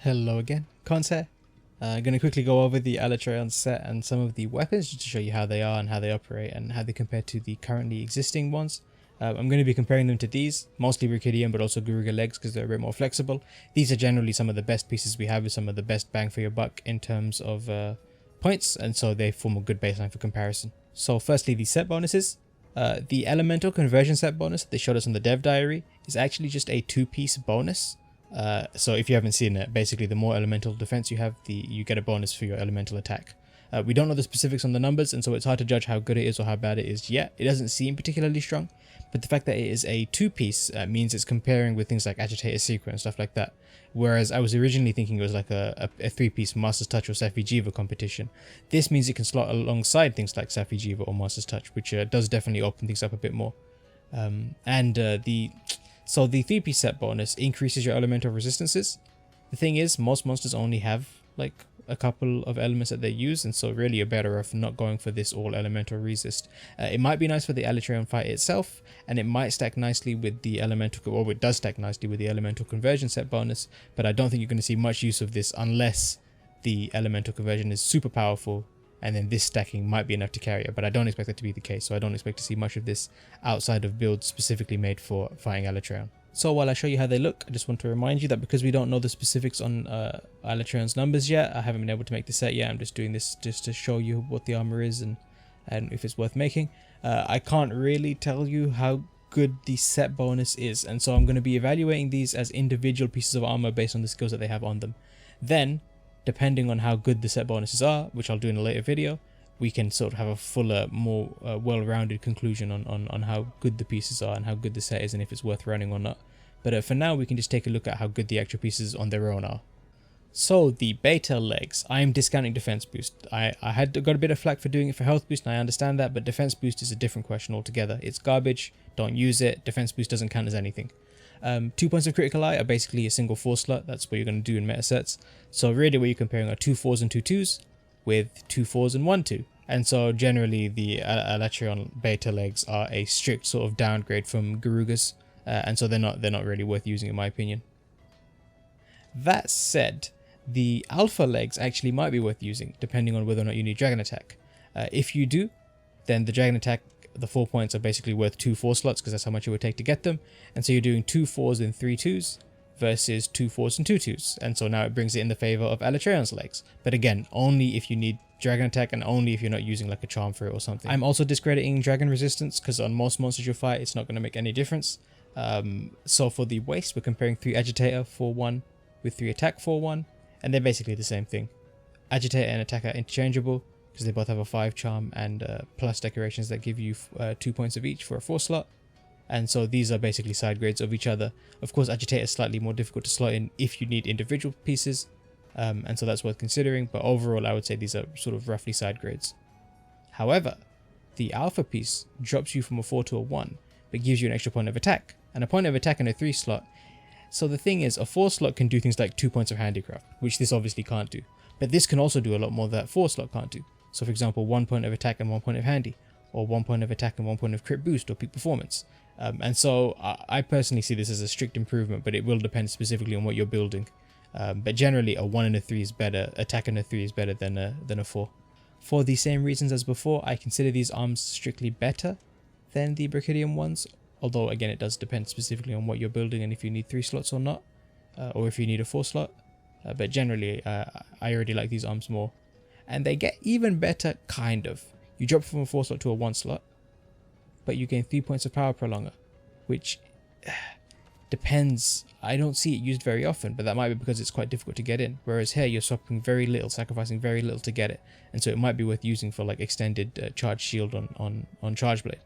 Hello again, Cons here. I'm going to quickly go over the Alatreon set and some of the weapons just to show you how they are and how they operate and how they compare to the currently existing ones. I'm going to be comparing them to these, mostly Brachydium but also Garuga legs because they're a bit more flexible. These are generally some of the best pieces we have with some of the best bang for your buck in terms of points, and so they form a good baseline for comparison. So firstly, the set bonuses. The elemental conversion set bonus that they showed us in the dev diary is actually just a 2-piece bonus. So if you haven't seen it, basically the more elemental defense you have, you get a bonus for your elemental attack. We don't know the specifics on the numbers, and so it's hard to judge how good it is or how bad it is yet. It doesn't seem particularly strong, but the fact that it is a 2-piece means it's comparing with things like Agitator Secret and stuff like that. Whereas I was originally thinking it was like a 3-piece Master's Touch or Safi Jiva competition. This means it can slot alongside things like Safi Jiva or Master's Touch, which does definitely open things up a bit more. So the 3-piece set bonus increases your elemental resistances. The thing is, most monsters only have like a couple of elements that they use, and so really you're better off not going for this all elemental resist. It might be nice for the Alatreon fight itself, and it might stack nicely with the elemental, or it does stack nicely with the elemental conversion set bonus, but I don't think you're going to see much use of this unless the elemental conversion is super powerful, and then this stacking might be enough to carry it, but I don't expect that to be the case, so I don't expect to see much of this outside of builds specifically made for fighting Alatreon. So while I show you how they look, I just want to remind you that because we don't know the specifics on Alatreon's numbers yet, I haven't been able to make the set yet. I'm just doing this just to show you what the armor is and if it's worth making. I can't really tell you how good the set bonus is, and so I'm going to be evaluating these as individual pieces of armor based on the skills that they have on them. Then, depending on how good the set bonuses are, which I'll do in a later video, we can sort of have a fuller, more well-rounded conclusion on how good the pieces are and how good the set is and if it's worth running or not. But for now, we can just take a look at how good the actual pieces on their own are. So the beta legs, I am discounting defense boost. I had got a bit of flack for doing it for health boost, and I understand that, but defense boost is a different question altogether. It's garbage, don't use it, defense boost doesn't count as anything. 2 points of critical eye are basically a single 4 slot, that's what you're going to do in meta sets. So really what you're comparing are 2 4s and 2 2s with 2 4s and 1 2. And so generally the Alatreon beta legs are a strict sort of downgrade from Garugas, and so they're not really worth using in my opinion. That said, the alpha legs actually might be worth using depending on whether or not you need dragon attack. If you do, then the dragon attack, the 4 points are basically worth 2 4 slots because that's how much it would take to get them, and so you're doing 2 4s and 3 2s versus 2 4s and 2 2s, and so now it brings it in the favor of Alatreon's legs, but again only if you need dragon attack and only if you're not using like a charm for it or something. I'm also discrediting dragon resistance because on most monsters you fight it's not going to make any difference. So for the waist we're comparing 3 agitator for 1 with 3 attack for 1, and they're basically the same thing. Agitator and attack are interchangeable because they both have a 5 charm and plus decorations that give you 2 points of each for a 4 slot, and so these are basically side grades of each other. Of course agitator is slightly more difficult to slot in if you need individual pieces, and so that's worth considering, but overall I would say these are sort of roughly side grades. However, the alpha piece drops you from a 4 to a 1 but gives you an extra point of attack and a point of attack in a 3 slot. So the thing is, a 4 slot can do things like 2 points of handicraft, which this obviously can't do, but this can also do a lot more that 4 slot can't do. So for example, 1 point of attack and 1 point of handy, or 1 point of attack and 1 point of crit boost or peak performance. And so I personally see this as a strict improvement, but it will depend specifically on what you're building. But generally a 1 and a 3 is better, attack and a 3 is better than a 4. For the same reasons as before, I consider these arms strictly better than the Brachydium ones, although again it does depend specifically on what you're building and if you need 3 slots or not, or if you need a 4 slot. But generally I already like these arms more, and they get even better kind of. You drop from a 4 slot to a 1 slot, but you gain 3 points of power prolonger, which depends. I don't see it used very often, but that might be because it's quite difficult to get in, whereas here you're swapping very little, sacrificing very little to get it, and so it might be worth using for like extended charge shield on charge blade.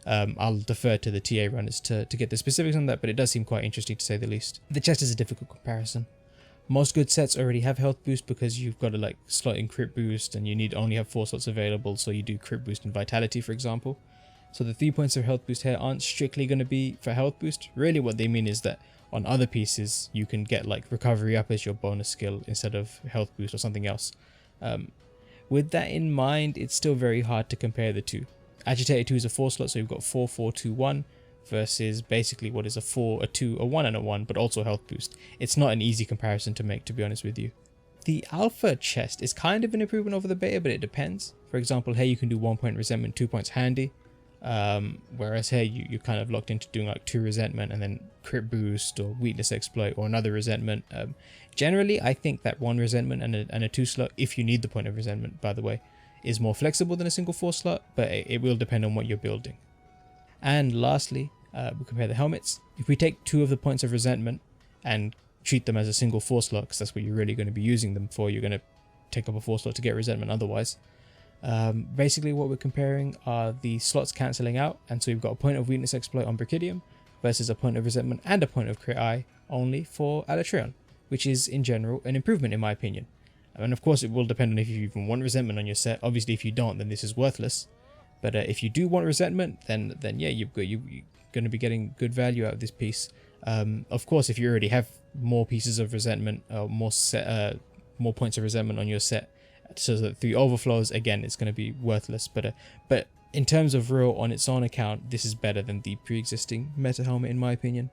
I'll defer to the TA runners to get the specifics on that, but it does seem quite interesting to say the least. The chest is a difficult comparison. Most good sets already have health boost because you've got to like slot in crit boost, and you need only have 4 slots available, so you do crit boost and vitality for example. So the 3 points of health boost here aren't strictly going to be for health boost. Really what they mean is that on other pieces you can get like recovery up as your bonus skill instead of health boost or something else. With that in mind, it's still very hard to compare the two. Agitator 2 is a 4 slot, so you've got 4 4 2 1 versus basically what is a 4, a 2, a 1, and a 1, but also health boost. It's not an easy comparison to make, to be honest with you. The alpha chest is kind of an improvement over the beta, but it depends. For example, here you can do 1 point resentment, 2 points handy. Whereas here you're kind of locked into doing like 2 resentment and then crit boost or weakness exploit or another resentment. Generally, I think that 1 resentment and a 2 slot, if you need the point of resentment, by the way, is more flexible than a single 4 slot, but it will depend on what you're building. And lastly, we compare the helmets. If we take 2 of the points of resentment and treat them as a single 4 slot, because that's what you're really going to be using them for, you're going to take up a 4 slot to get resentment otherwise. Basically what we're comparing are the slots cancelling out, and so you've got a point of weakness exploit on Brachydium versus a point of resentment and a point of crit eye only for Alatreon, which is in general an improvement in my opinion. And of course it will depend on if you even want resentment on your set. Obviously if you don't, then this is worthless, but if you do want resentment, then yeah, you're going to be getting good value out of this piece. Of course if you already have more pieces of resentment, more points of resentment on your set, so that through overflows, again, it's going to be worthless. But in terms of real on its own account, this is better than the pre-existing meta helmet in my opinion.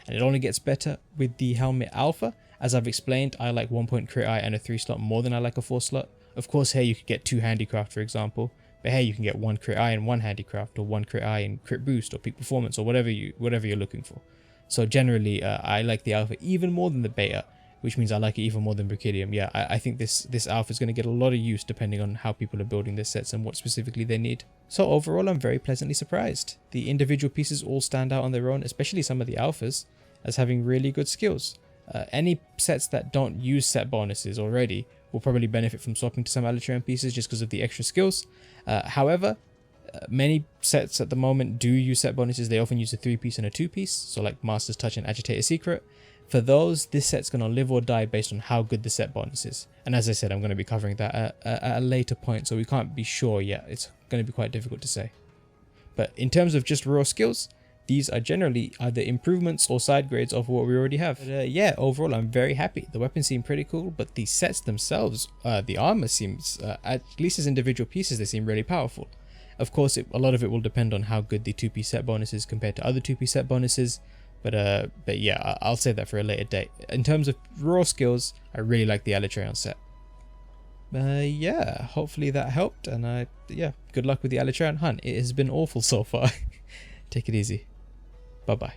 And it only gets better with the helmet alpha. As I've explained, I like 1 point crit eye and a 3 slot more than I like a 4 slot. Of course here you could get 2 handicraft for example, but here you can get 1 crit eye and 1 handicraft, or 1 crit eye and crit boost or peak performance, or whatever you're looking for. So generally I like the alpha even more than the beta, which means I like it even more than Brachydium. Yeah, I think this alpha is going to get a lot of use depending on how people are building their sets and what specifically they need. So overall, I'm very pleasantly surprised. The individual pieces all stand out on their own, especially some of the alphas, as having really good skills. Any sets that don't use set bonuses already will probably benefit from swapping to some Alatreon pieces just because of the extra skills. However, many sets at the moment do use set bonuses. They often use a 3-piece and a 2-piece, so like Master's Touch and Agitator Secret. For those, this set's going to live or die based on how good the set bonus is. And as I said, I'm going to be covering that at a later point, so we can't be sure yet. It's going to be quite difficult to say. But in terms of just raw skills, these are generally either improvements or side grades of what we already have. But yeah, overall, I'm very happy. The weapons seem pretty cool, but the sets themselves, the armor seems, at least as individual pieces, they seem really powerful. Of course, a lot of it will depend on how good the 2-piece set bonus is compared to other 2-piece set bonuses. But yeah, I'll save that for a later date. In terms of raw skills, I really like the Alatreon set. Yeah, hopefully that helped, and yeah, good luck with the Alatreon hunt. It has been awful so far. Take it easy. Bye bye.